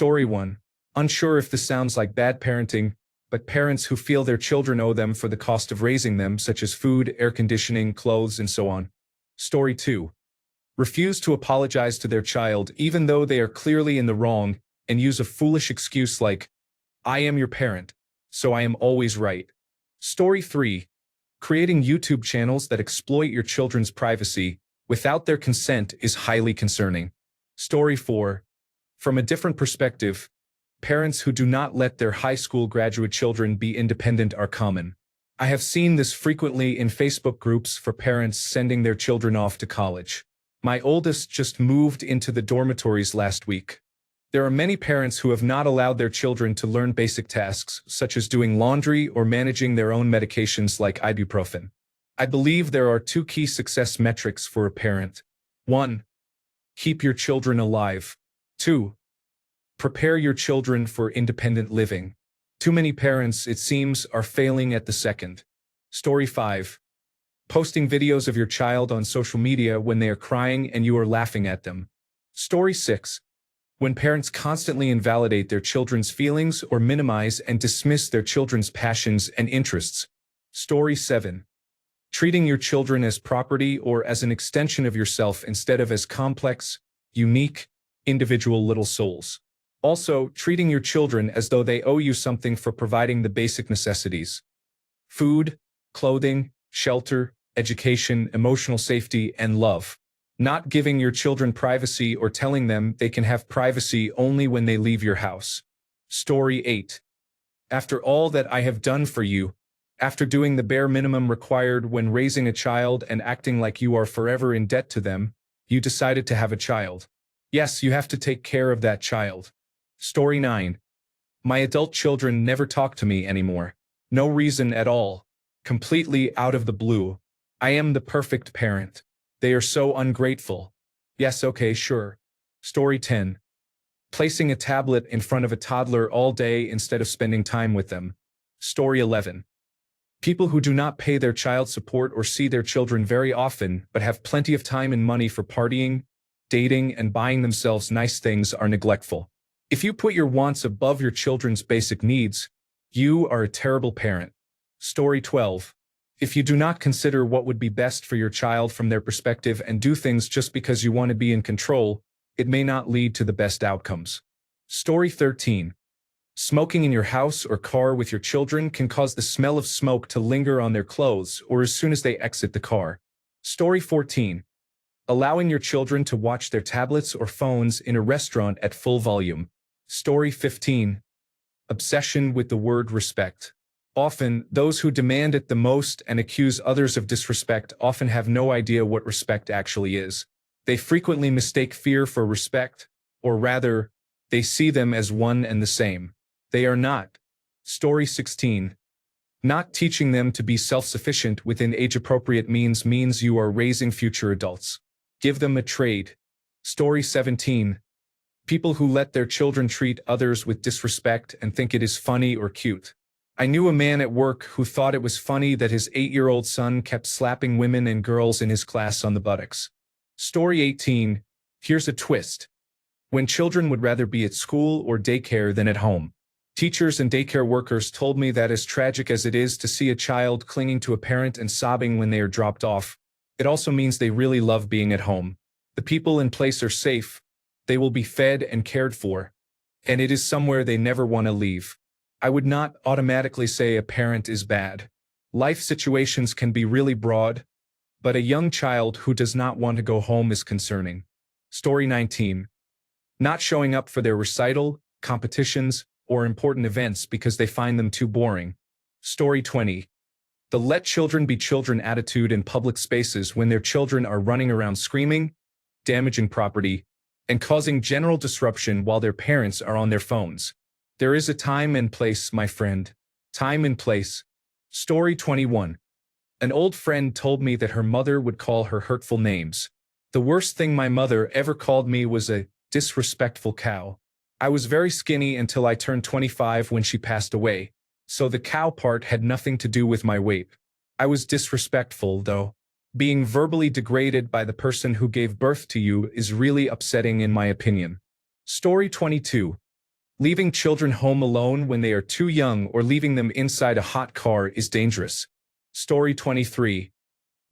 Story 1. Unsure if this sounds like bad parenting, but parents who feel their children owe them for the cost of raising them, such as food, air conditioning, clothes, and so on. Story 2. Refuse to apologize to their child even though they are clearly in the wrong, and use a foolish excuse like, "I am your parent, so I am always right." Story 3. Creating YouTube channels that exploit your children's privacy without their consent is highly concerning. Story 4. From a different perspective, parents who do not let their high school graduate children be independent are common. I have seen this frequently in Facebook groups for parents sending their children off to college. My oldest just moved into the dormitories last week. There are many parents who have not allowed their children to learn basic tasks, such as doing laundry or managing their own medications like ibuprofen. I believe there are two key success metrics for a parent. 1. Keep your children alive. 2. Prepare your children for independent living. Too many parents, it seems, are failing at the second. Story 5. Posting videos of your child on social media when they are crying and you are laughing at them. Story 6. When parents constantly invalidate their children's feelings or minimize and dismiss their children's passions and interests. Story 7. Treating your children as property or as an extension of yourself instead of as complex, unique, individual little souls. Also, treating your children as though they owe you something for providing the basic necessities. Food, clothing, shelter, education, emotional safety, and love. Not giving your children privacy or telling them they can have privacy only when they leave your house. Story 8. After all that I have done for you, after doing the bare minimum required when raising a child and acting like you are forever in debt to them, you decided to have a child. Yes, you have to take care of that child. Story 9. My adult children never talk to me anymore. No reason at all. Completely out of the blue. I am the perfect parent. They are so ungrateful. Yes, okay, sure. Story 10. Placing a tablet in front of a toddler all day instead of spending time with them. Story 11. People who do not pay their child support or see their children very often but have plenty of time and money for partying, dating, and buying themselves nice things are neglectful. If you put your wants above your children's basic needs, you are a terrible parent. Story 12. If you do not consider what would be best for your child from their perspective and do things just because you want to be in control, it may not lead to the best outcomes. Story 13. Smoking in your house or car with your children can cause the smell of smoke to linger on their clothes or as soon as they exit the car. Story 14. Allowing your children to watch their tablets or phones in a restaurant at full volume. Story 15. Obsession with the word respect. Often, those who demand it the most and accuse others of disrespect often have no idea what respect actually is. They frequently mistake fear for respect, or rather, they see them as one and the same. They are not. Story 16. Not teaching them to be self-sufficient within age-appropriate means you are raising future adults. Give them a trade. Story 17. People who let their children treat others with disrespect and think it is funny or cute. I knew a man at work who thought it was funny that his 8-year-old son kept slapping women and girls in his class on the buttocks. Story 18. Here's a twist. When children would rather be at school or daycare than at home. Teachers and daycare workers told me that as tragic as it is to see a child clinging to a parent and sobbing when they are dropped off, it also means they really love being at home. The people in place are safe, they will be fed and cared for, and it is somewhere they never want to leave. I would not automatically say a parent is bad. Life situations can be really broad, but a young child who does not want to go home is concerning. Story 19. Not showing up for their recital, competitions, or important events because they find them too boring. Story 20. The let children be children attitude in public spaces when their children are running around screaming, damaging property, and causing general disruption while their parents are on their phones. There is a time and place, my friend. Time and place. Story 21. An old friend told me that her mother would call her hurtful names. The worst thing my mother ever called me was a disrespectful cow. I was very skinny until I turned 25 when she passed away, so the cow part had nothing to do with my weight. I was disrespectful, though. Being verbally degraded by the person who gave birth to you is really upsetting in my opinion. Story 22. Leaving children home alone when they are too young or leaving them inside a hot car is dangerous. Story 23.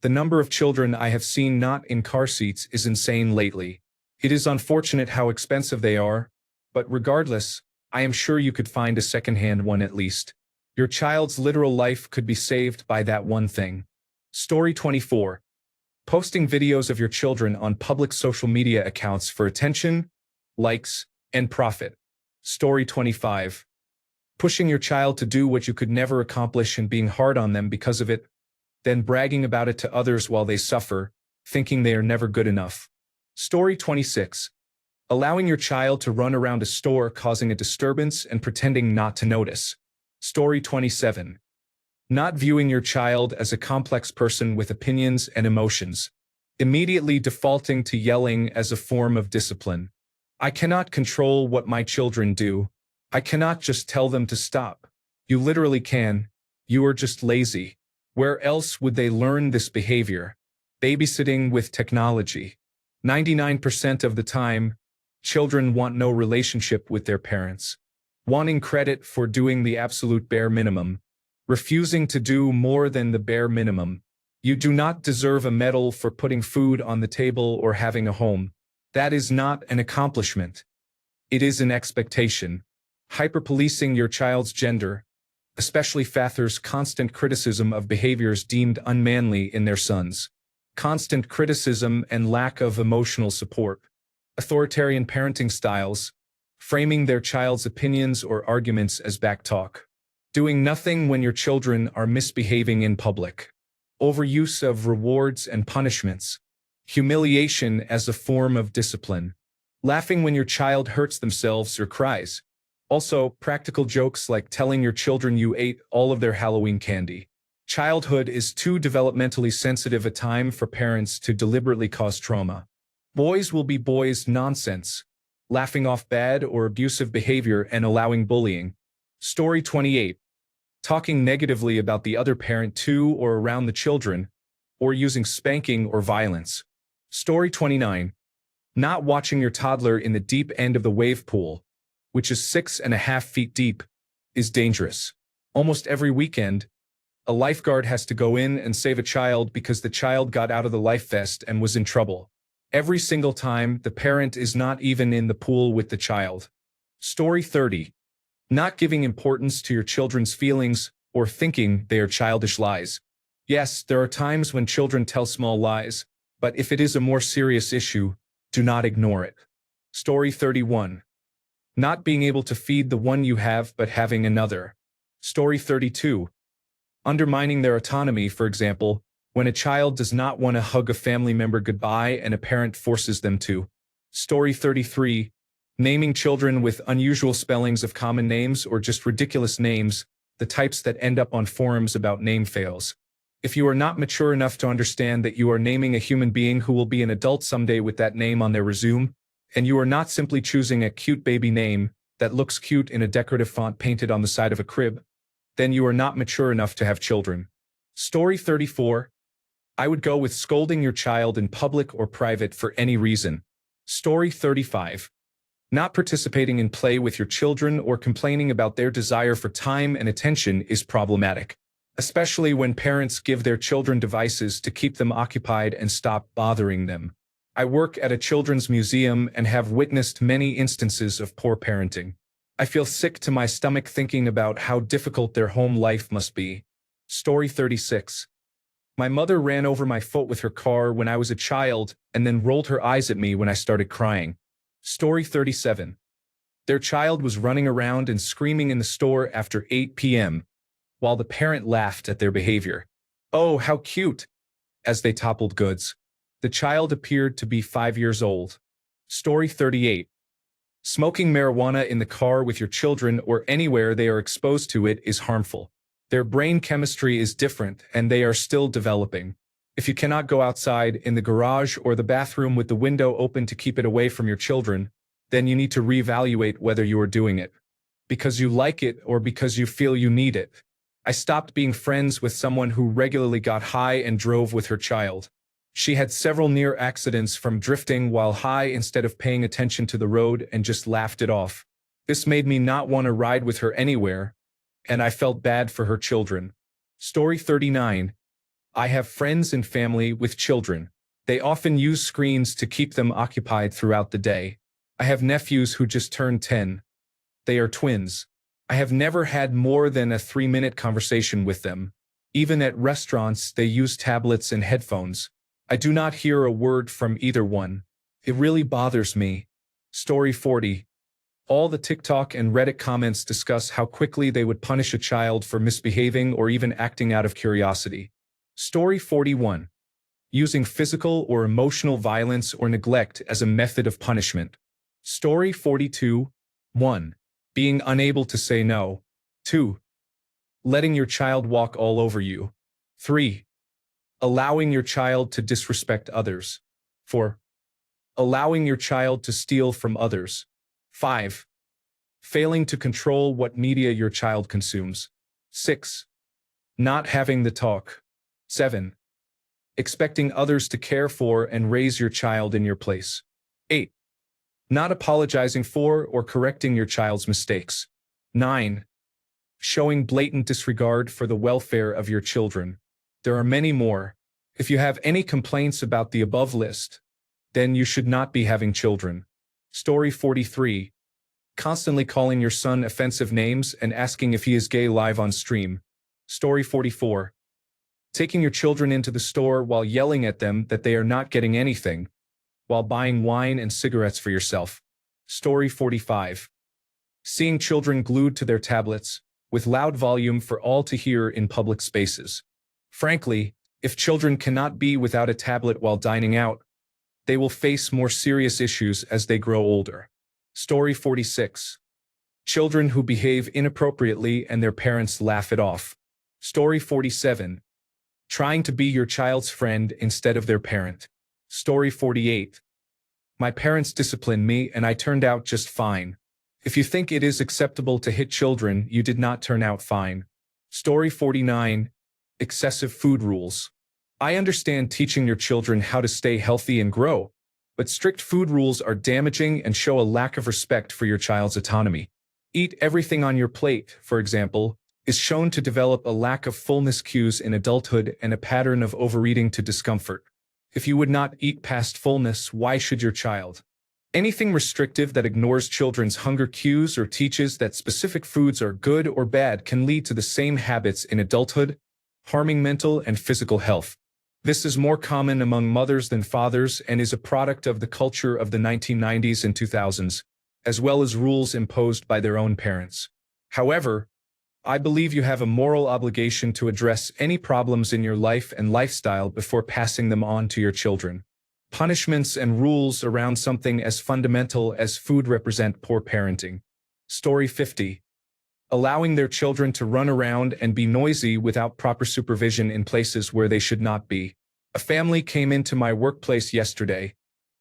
The number of children I have seen not in car seats is insane lately. It is unfortunate how expensive they are, but regardless, I am sure you could find a second-hand one at least. Your child's literal life could be saved by that one thing. Story 24. Posting videos of your children on public social media accounts for attention, likes, and profit. Story 25. Pushing your child to do what you could never accomplish and being hard on them because of it, then bragging about it to others while they suffer, thinking they are never good enough. Story 26. Allowing your child to run around a store causing a disturbance and pretending not to notice. Story 27. Not viewing your child as a complex person with opinions and emotions. Immediately defaulting to yelling as a form of discipline. I cannot control what my children do. I cannot just tell them to stop. You literally can. You are just lazy. Where else would they learn this behavior? Babysitting with technology. 99% of the time, children want no relationship with their parents. Wanting credit for doing the absolute bare minimum. Refusing to do more than the bare minimum. You do not deserve a medal for putting food on the table or having a home. That is not an accomplishment. It is an expectation. Hyperpolicing your child's gender, especially fathers' constant criticism of behaviors deemed unmanly in their sons. Constant criticism and lack of emotional support. Authoritarian parenting styles, framing their child's opinions or arguments as backtalk. Doing nothing when your children are misbehaving in public. Overuse of rewards and punishments. Humiliation as a form of discipline. Laughing when your child hurts themselves or cries. Also, practical jokes like telling your children you ate all of their Halloween candy. Childhood is too developmentally sensitive a time for parents to deliberately cause trauma. Boys will be boys nonsense. Laughing off bad or abusive behavior and allowing bullying. Story 28. Talking negatively about the other parent to or around the children, or using spanking or violence. Story 29. Not watching your toddler in the deep end of the wave pool, which is 6.5 feet deep, is dangerous. Almost every weekend, a lifeguard has to go in and save a child because the child got out of the life vest and was in trouble. Every single time, the parent is not even in the pool with the child. Story 30. Not giving importance to your children's feelings or thinking they are childish lies. Yes, there are times when children tell small lies, but if it is a more serious issue, do not ignore it. Story 31. Not being able to feed the one you have but having another. Story 32. Undermining their autonomy, for example, when a child does not want to hug a family member goodbye and a parent forces them to. Story 33. Naming children with unusual spellings of common names or just ridiculous names, the types that end up on forums about name fails. If you are not mature enough to understand that you are naming a human being who will be an adult someday with that name on their resume, and you are not simply choosing a cute baby name that looks cute in a decorative font painted on the side of a crib, then you are not mature enough to have children. Story 34. I would go with scolding your child in public or private for any reason. Story 35. Not participating in play with your children or complaining about their desire for time and attention is problematic, especially when parents give their children devices to keep them occupied and stop bothering them. I work at a children's museum and have witnessed many instances of poor parenting. I feel sick to my stomach thinking about how difficult their home life must be. Story 36. My mother ran over my foot with her car when I was a child and then rolled her eyes at me when I started crying. Story 37. Their child was running around and screaming in the store after 8 p.m., while the parent laughed at their behavior. Oh, how cute! As they toppled goods. The child appeared to be 5 years old. Story 38. Smoking marijuana in the car with your children or anywhere they are exposed to it is harmful. Their brain chemistry is different and they are still developing. If you cannot go outside in the garage or the bathroom with the window open to keep it away from your children, then you need to reevaluate whether you are doing it because you like it or because you feel you need it. I stopped being friends with someone who regularly got high and drove with her child. She had several near accidents from drifting while high instead of paying attention to the road and just laughed it off. This made me not want to ride with her anywhere, and I felt bad for her children. Story 39. I have friends and family with children. They often use screens to keep them occupied throughout the day. I have nephews who just turned 10. They are twins. I have never had more than a 3-minute conversation with them. Even at restaurants, they use tablets and headphones. I do not hear a word from either one. It really bothers me. Story 40. All the TikTok and Reddit comments discuss how quickly they would punish a child for misbehaving or even acting out of curiosity. Story 41. Using physical or emotional violence or neglect as a method of punishment. Story 42. 1. Being unable to say no. 2. Letting your child walk all over you. 3. Allowing your child to disrespect others. 4. Allowing your child to steal from others. 5. Failing to control what media your child consumes. 6. Not having the talk. 7. Expecting others to care for and raise your child in your place. 8. Not apologizing for or correcting your child's mistakes. 9. Showing blatant disregard for the welfare of your children. There are many more. If you have any complaints about the above list, then you should not be having children. Story 43. Constantly calling your son offensive names and asking if he is gay live on stream. Story 44. Taking your children into the store while yelling at them that they are not getting anything, while buying wine and cigarettes for yourself. Story 45. Seeing children glued to their tablets, with loud volume for all to hear in public spaces. Frankly, if children cannot be without a tablet while dining out, they will face more serious issues as they grow older. Story 46. Children who behave inappropriately and their parents laugh it off. Story 47. Trying to be your child's friend instead of their parent. Story 48. My parents disciplined me and I turned out just fine. If you think it is acceptable to hit children, you did not turn out fine. Story 49. Excessive food rules. I understand teaching your children how to stay healthy and grow, but strict food rules are damaging and show a lack of respect for your child's autonomy. Eat everything on your plate, for example, is shown to develop a lack of fullness cues in adulthood and a pattern of overeating to discomfort. If you would not eat past fullness, why should your child? Anything restrictive that ignores children's hunger cues or teaches that specific foods are good or bad can lead to the same habits in adulthood, harming mental and physical health. This is more common among mothers than fathers and is a product of the culture of the 1990s and 2000s, as well as rules imposed by their own parents. However, I believe you have a moral obligation to address any problems in your life and lifestyle before passing them on to your children. Punishments and rules around something as fundamental as food represent poor parenting. Story 50. Allowing their children to run around and be noisy without proper supervision in places where they should not be. A family came into my workplace yesterday,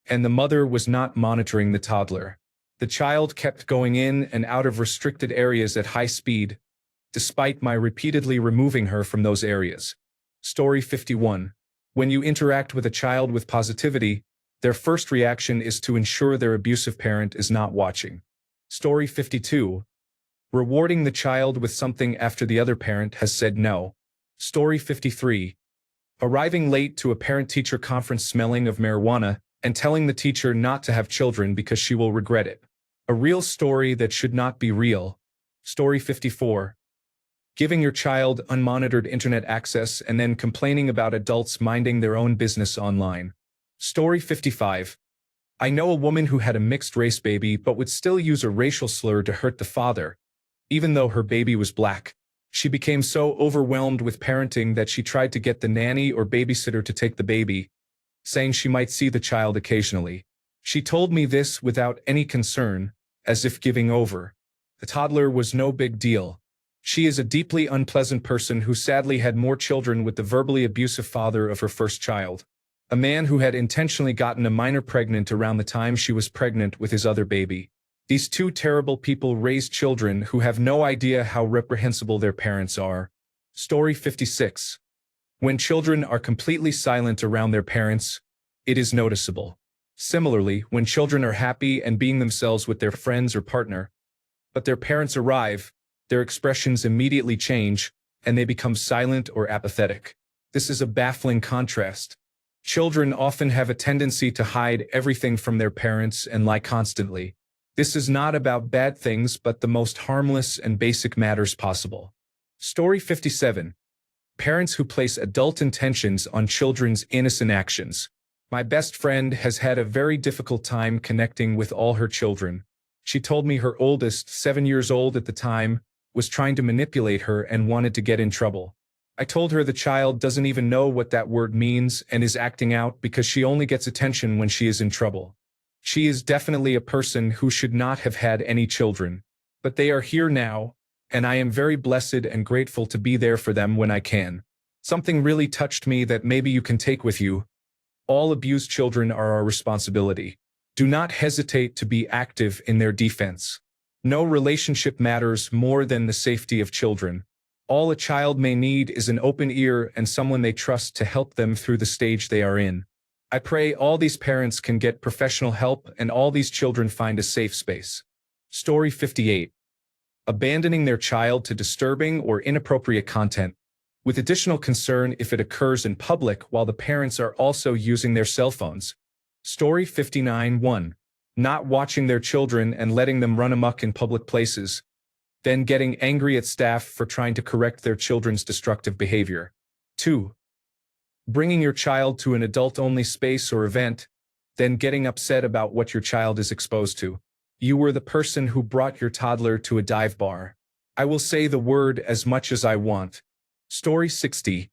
and the mother was not monitoring the toddler. The child kept going in and out of restricted areas at high speed, despite my repeatedly removing her from those areas. Story 51. When you interact with a child with positivity, their first reaction is to ensure their abusive parent is not watching. Story 52. Rewarding the child with something after the other parent has said no. Story 53. Arriving late to a parent-teacher conference smelling of marijuana and telling the teacher not to have children because she will regret it. A real story that should not be real. Story 54. Giving your child unmonitored internet access and then complaining about adults minding their own business online. Story 55. I know a woman who had a mixed-race baby but would still use a racial slur to hurt the father, even though her baby was black. She became so overwhelmed with parenting that she tried to get the nanny or babysitter to take the baby, saying she might see the child occasionally. She told me this without any concern, as if giving over. The toddler was no big deal. She is a deeply unpleasant person who sadly had more children with the verbally abusive father of her first child, a man who had intentionally gotten a minor pregnant around the time she was pregnant with his other baby. These two terrible people raise children who have no idea how reprehensible their parents are. Story 56. When children are completely silent around their parents, it is noticeable. Similarly, when children are happy and being themselves with their friends or partner, But their parents arrive, their expressions immediately change, and they become silent or apathetic. This is a baffling contrast. Children often have a tendency to hide everything from their parents and lie constantly. This is not about bad things but the most harmless and basic matters possible. Story 57. Parents who place adult intentions on children's innocent actions. My best friend has had a very difficult time connecting with all her children. She told me her oldest, 7 years old at the time, was trying to manipulate her and wanted to get in trouble. I told her the child doesn't even know what that word means and is acting out because she only gets attention when she is in trouble. She is definitely a person who should not have had any children. But they are here now, and I am very blessed and grateful to be there for them when I can. Something really touched me that maybe you can take with you. All abused children are our responsibility. Do not hesitate to be active in their defense. No relationship matters more than the safety of children. All a child may need is an open ear and someone they trust to help them through the stage they are in. I pray all these parents can get professional help and all these children find a safe space. Story 58. Abandoning their child to disturbing or inappropriate content, with additional concern if it occurs in public while the parents are also using their cell phones. Story 59-1. Not watching their children and letting them run amok in public places, then getting angry at staff for trying to correct their children's destructive behavior. 2. Bringing your child to an adult-only space or event, then getting upset about what your child is exposed to. You were the person who brought your toddler to a dive bar. I will say the word as much as I want. Story 60.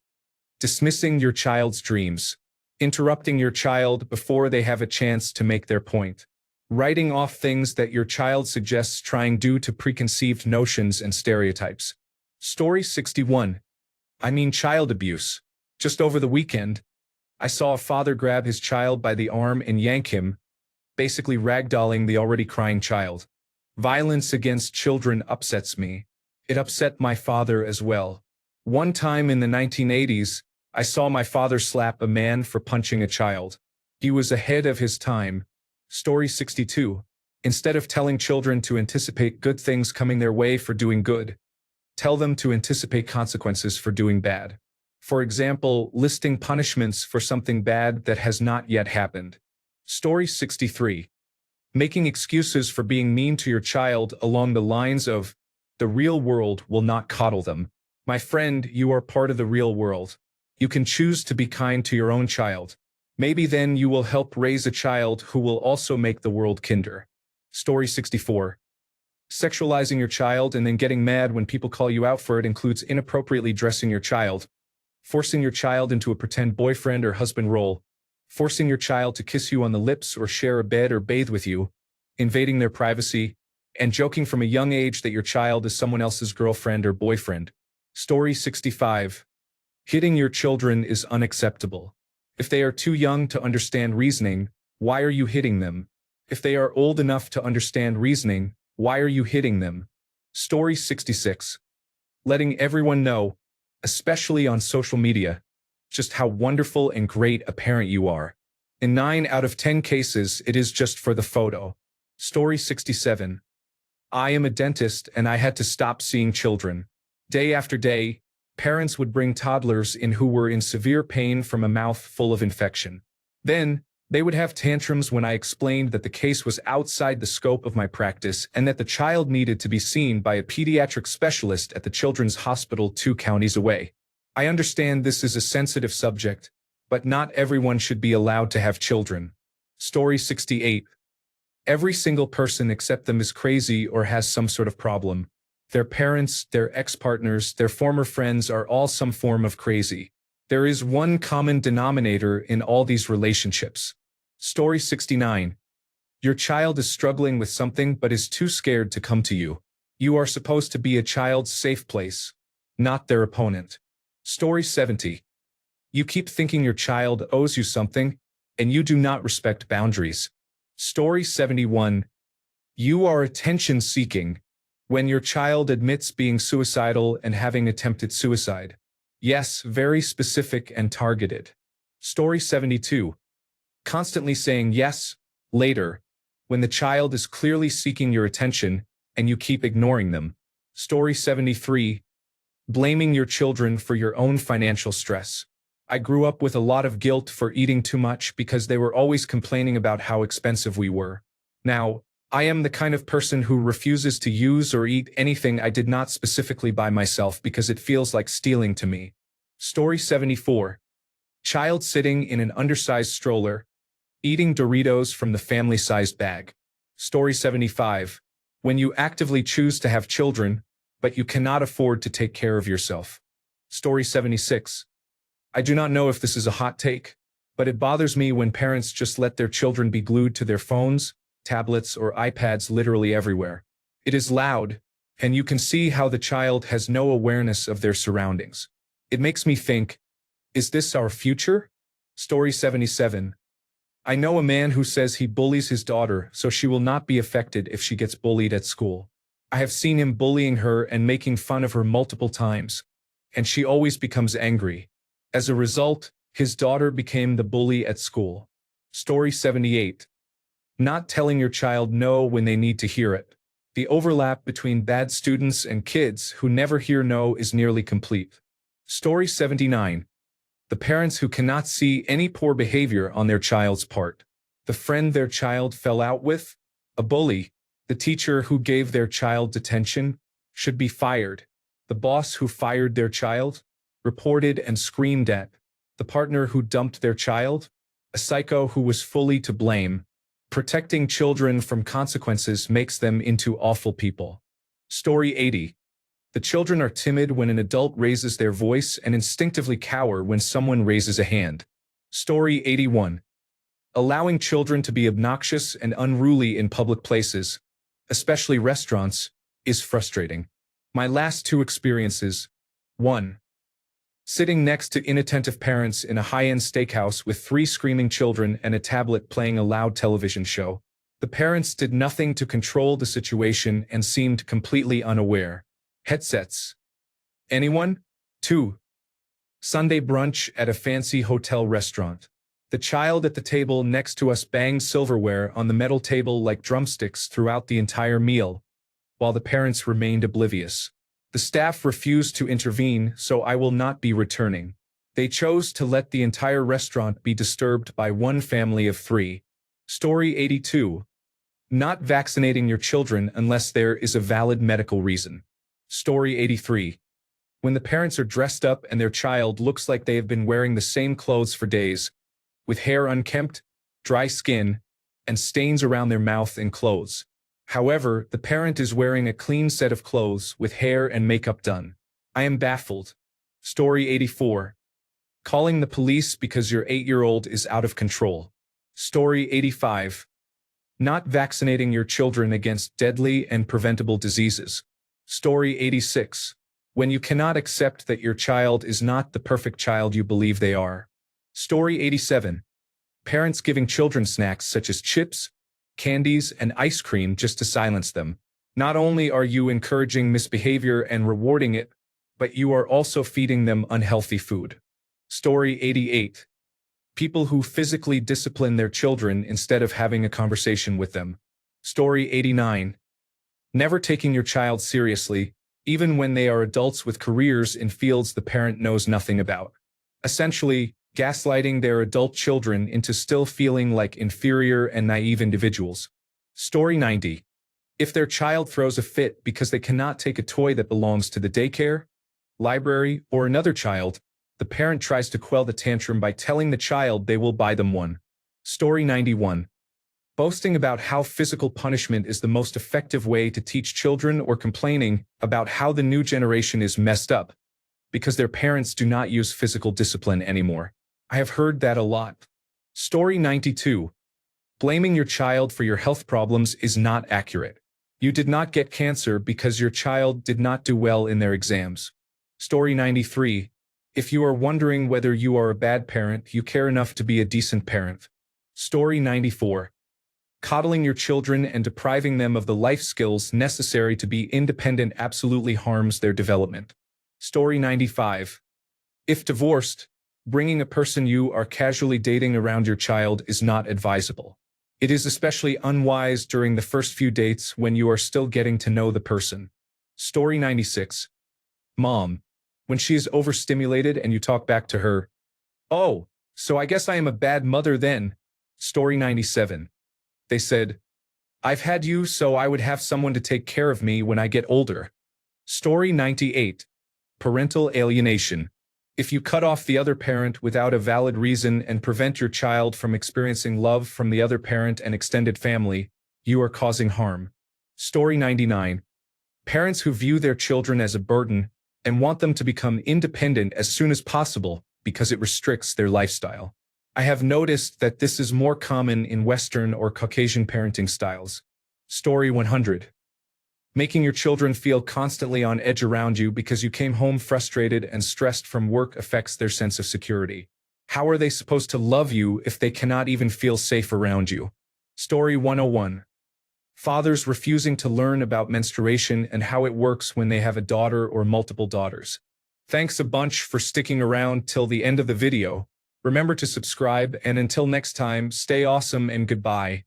Dismissing your child's dreams. Interrupting your child before they have a chance to make their point. Writing off things that your child suggests trying due to preconceived notions and stereotypes. Story 61. Child abuse. Just over the weekend, I saw a father grab his child by the arm and yank him, basically ragdolling the already crying child. Violence against children upsets me. It upset my father as well. One time in the 1980s, I saw my father slap a man for punching a child. He was ahead of his time. Story 62. Instead of telling children to anticipate good things coming their way for doing good, tell them to anticipate consequences for doing bad. For example, listing punishments for something bad that has not yet happened. Story 63. Making excuses for being mean to your child along the lines of, "The real world will not coddle them." My friend, you are part of the real world. You can choose to be kind to your own child. Maybe then you will help raise a child who will also make the world kinder. Story 64. Sexualizing your child and then getting mad when people call you out for it includes inappropriately dressing your child, forcing your child into a pretend boyfriend or husband role, forcing your child to kiss you on the lips or share a bed or bathe with you, invading their privacy, and joking from a young age that your child is someone else's girlfriend or boyfriend. Story 65. Hitting your children is unacceptable. If they are too young to understand reasoning, why are you hitting them? If they are old enough to understand reasoning, why are you hitting them? Story 66. Letting everyone know, especially on social media, just how wonderful and great a parent you are. In 9 out of 10 cases, it is just for the photo. Story 67. I am a dentist and I had to stop seeing children. Day after day, parents would bring toddlers in who were in severe pain from a mouth full of infection. Then, they would have tantrums when I explained that the case was outside the scope of my practice and that the child needed to be seen by a pediatric specialist at the Children's Hospital 2 counties away. I understand this is a sensitive subject, but not everyone should be allowed to have children. Story 68. Every single person except them is crazy or has some sort of problem. Their parents, their ex-partners, their former friends are all some form of crazy. There is one common denominator in all these relationships. Story 69. Your child is struggling with something but is too scared to come to you. You are supposed to be a child's safe place, not their opponent. Story 70. You keep thinking your child owes you something, and you do not respect boundaries. Story 71. You are attention-seeking when your child admits being suicidal and having attempted suicide. Yes, very specific and targeted. Story 72. Constantly saying yes, later, when the child is clearly seeking your attention, and you keep ignoring them. Story 73. Blaming your children for your own financial stress. I grew up with a lot of guilt for eating too much because they were always complaining about how expensive we were. Now, I am the kind of person who refuses to use or eat anything I did not specifically buy myself because it feels like stealing to me. Story 74. Child sitting in an undersized stroller, eating Doritos from the family-sized bag. Story 75. When you actively choose to have children, but you cannot afford to take care of yourself. Story 76. I do not know if this is a hot take, but it bothers me when parents just let their children be glued to their phones, tablets, or iPads literally everywhere. It is loud, and you can see how the child has no awareness of their surroundings. It makes me think, is this our future? Story 77. I know a man who says he bullies his daughter so she will not be affected if she gets bullied at school. I have seen him bullying her and making fun of her multiple times, and she always becomes angry. As a result, his daughter became the bully at school. Story 78. Not telling your child no when they need to hear it. The overlap between bad students and kids who never hear no is nearly complete. Story 79. The parents who cannot see any poor behavior on their child's part. The friend their child fell out with, a bully. The teacher who gave their child detention should be fired. The boss who fired their child, reported and screamed at. The partner who dumped their child, a psycho who was fully to blame. Protecting children from consequences makes them into awful people. Story 80. The children are timid when an adult raises their voice and instinctively cower when someone raises a hand. Story 81. Allowing children to be obnoxious and unruly in public places, especially restaurants, is frustrating. My last two experiences. 1. Sitting next to inattentive parents in a high-end steakhouse with 3 screaming children and a tablet playing a loud television show. The parents did nothing to control the situation and seemed completely unaware. Headsets. Anyone? 2. Sunday brunch at a fancy hotel restaurant. The child at the table next to us banged silverware on the metal table like drumsticks throughout the entire meal, while the parents remained oblivious. The staff refused to intervene, so I will not be returning. They chose to let the entire restaurant be disturbed by one family of 3. Story 82. Not vaccinating your children unless there is a valid medical reason. Story 83. When the parents are dressed up and their child looks like they have been wearing the same clothes for days, with hair unkempt, dry skin, and stains around their mouth and clothes. However, the parent is wearing a clean set of clothes with hair and makeup done. I am baffled. Story 84. Calling the police because your 8-year-old is out of control. Story 85. Not vaccinating your children against deadly and preventable diseases. Story 86. When you cannot accept that your child is not the perfect child you believe they are. Story 87. Parents giving children snacks such as chips, candies, and ice cream just to silence them. Not only are you encouraging misbehavior and rewarding it, but you are also feeding them unhealthy food. Story 88. People who physically discipline their children instead of having a conversation with them. Story 89. Never taking your child seriously, even when they are adults with careers in fields the parent knows nothing about. Essentially, gaslighting their adult children into still feeling like inferior and naive individuals. Story 90. If their child throws a fit because they cannot take a toy that belongs to the daycare, library, or another child, the parent tries to quell the tantrum by telling the child they will buy them one. Story 91. Boasting about how physical punishment is the most effective way to teach children or complaining about how the new generation is messed up because their parents do not use physical discipline anymore. I have heard that a lot. Story 92. Blaming your child for your health problems is not accurate. You did not get cancer because your child did not do well in their exams. Story 93. If you are wondering whether you are a bad parent, you care enough to be a decent parent. Story 94. Coddling your children and depriving them of the life skills necessary to be independent absolutely harms their development. Story 95. If divorced, bringing a person you are casually dating around your child is not advisable. It is especially unwise during the first few dates when you are still getting to know the person. Story 96. Mom. When she is overstimulated and you talk back to her, "Oh, so I guess I am a bad mother then." Story 97. They said, "I've had you so I would have someone to take care of me when I get older." Story 98. Parental alienation. If you cut off the other parent without a valid reason and prevent your child from experiencing love from the other parent and extended family, you are causing harm. Story 99. Parents who view their children as a burden and want them to become independent as soon as possible because it restricts their lifestyle. I have noticed that this is more common in Western or Caucasian parenting styles. Story 100. Making your children feel constantly on edge around you because you came home frustrated and stressed from work affects their sense of security. How are they supposed to love you if they cannot even feel safe around you? Story 101. Fathers refusing to learn about menstruation and how it works when they have a daughter or multiple daughters. Thanks a bunch for sticking around till the end of the video. Remember to subscribe, and until next time, stay awesome and goodbye.